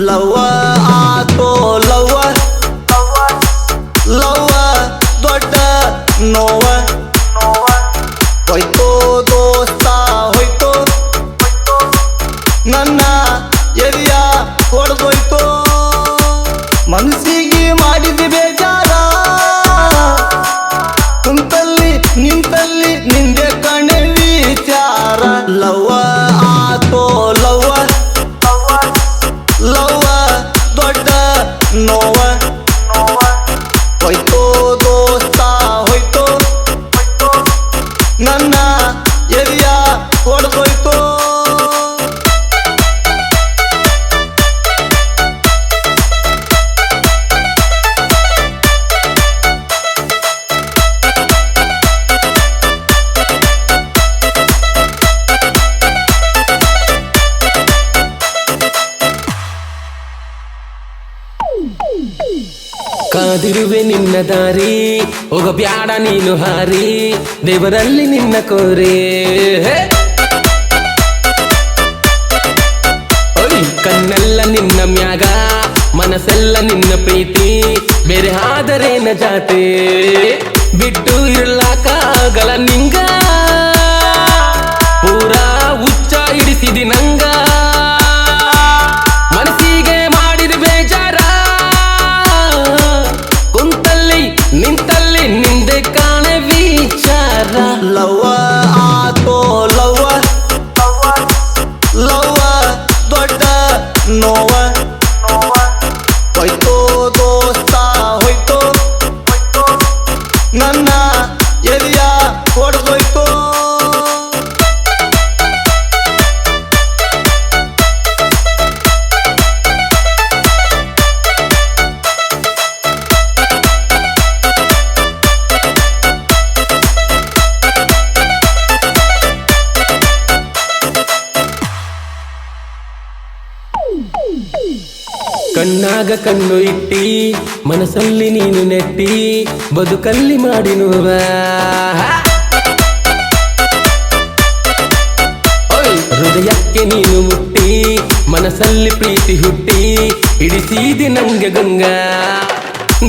ಲವ್ವ ಆತೋ ಲವ್ವ ಲವ್ವ ದೊಡ್ಡ ನೋವ ಹೋಯ್ತೋ ದೋಸ್ತ ಹೋಯ್ತೋ ನನ್ನ ಎರಿಯ ಹೊಡೆದೋಯ್ತೋ ಮನಸ್ಸಿಗೆ ಮಾಡಿದ ಬೇಜಾರ ಕುಂತಲ್ಲಿ ನಿಂತಲ್ಲಿ ನಿಂದೆ ಕಣೆ ವಿಚಾರ ಲವ್ವ ಆತೋ ಲವ್ವ ಲವ್ವ ದೊಡ್ಡ ನೋವ ಹೋಯ್ತೋ ದೋಸ್ತ ಹೋಯ್ತೋ ನನ್ನ ಎರಿಯ ಹೊಡೆದೋಯ್ತೋ ಕಾದಿರುವೆ ನಿನ್ನ ದಾರಿ ಹೋಗಬ್ಯಾಡ ನೀನು ಹಾರಿ ದೇವರಲ್ಲಿ ನಿನ್ನ ಕೋರೆ ಓಯ್ ಕಣ್ಣೆಲ್ಲ ನಿನ್ನ ಮ್ಯಾಗ ಮನಸ್ಸೆಲ್ಲ ನಿನ್ನ ಪ್ರೀತಿ ಬೇರೆ ಆದರೇನ ಜಾತೆ ಬಿಟ್ಟು ಇರ್ಲಾಕಾಗಲ್ಲ ನಿಂಗ ಪೂರಾ ಹುಚ್ಚ ಹಿಡಿಸಿದಿ ನಂಗ ಮನಸ್ಸಿಗೆ ಮಾಡಿದ ಬೇಜಾರ ಕುಂತಲ್ಲಿ ನಿಂತಲ್ಲಿ ನಿಂದೆ ಕಾಣೆ ವಿಚಾರ ಲವ್ವ ಆತೋ ಲವ್ವ ಲವ್ವ ದೊಡ್ಡ ನೋವ ಹೋಯ್ತೋ ದೋಸ್ತ ಹೋಯ್ತೋ ನನ್ನ ಎರಿಯ ಹೊಡೆದೋಯ್ತೋ ಕಣ್ಣಾಗ ಕಣ್ಣು ಇಟ್ಟಿ ಮನಸ್ಸಲ್ಲಿ ನೀನು ನೆಟ್ಟಿ ಬದುಕಲ್ಲಿ ಮಾಡಿನುವ ಹೃದಯಕ್ಕೆ ನೀನು ಮುಟ್ಟಿ ಮನಸ್ಸಲ್ಲಿ ಪ್ರೀತಿ ಹುಟ್ಟಿ ಹಿಡಿಸಿದಿ ನಂಗೆ ಗಂಗ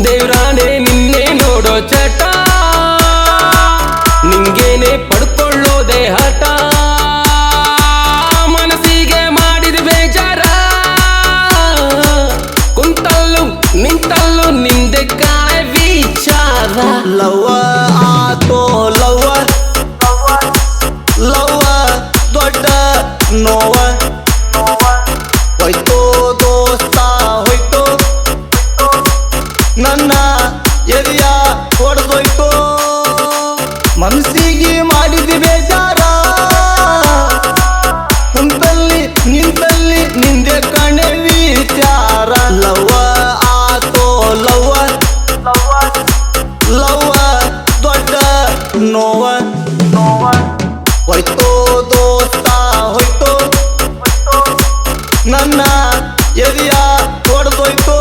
ದೇವ್ರಾಣೆ ನಿನ್ನೆ ನೋಡೋ ಚಟ ನಿಂಗೇನೆ ಪಡ್ಕೊಳ್ಳೋದೆ ಹಠ ಮನಸ್ಸಿಗೆ ಮಾಡಿದ ಬೇಜಾರ ಕುಂತಲ್ಲು ನಿಂತಲ್ಲು ನಿಂದೆ ಕಾಣೆ ವಿಚಾರ ಲವ್ವ ಆತೋ ಲವ್ವ ಲವ್ವ ದೊಡ್ಡ ನೋವ ಹೋಯ್ತೋ ದೋಸ್ತ ಹೋಯ್ತೋ ನನ್ನ ಎರಿಯ ಹೊಡೆದೋಯ್ತೋ ಮನಸ್ಸಿಗೆ ಮಾಡಿದ ಬೇಜಾರ ಕುಂತಲ್ಲಿ ನಿಂತಲ್ಲಿ ನಿಂದೆ ಕಣೆ ವಿಚಾರ ಲವ್ವ ಆತೋ ಲವ್ವ ಲವ್ವ ದೊಡ್ಡ ನೋವ ಹೋಯ್ತೋ ದೋಸ್ತ ಹೋಯ್ತೋ ನನ್ನ ಎರಿಯ ಹೊಡೆದೋಯ್ತೋ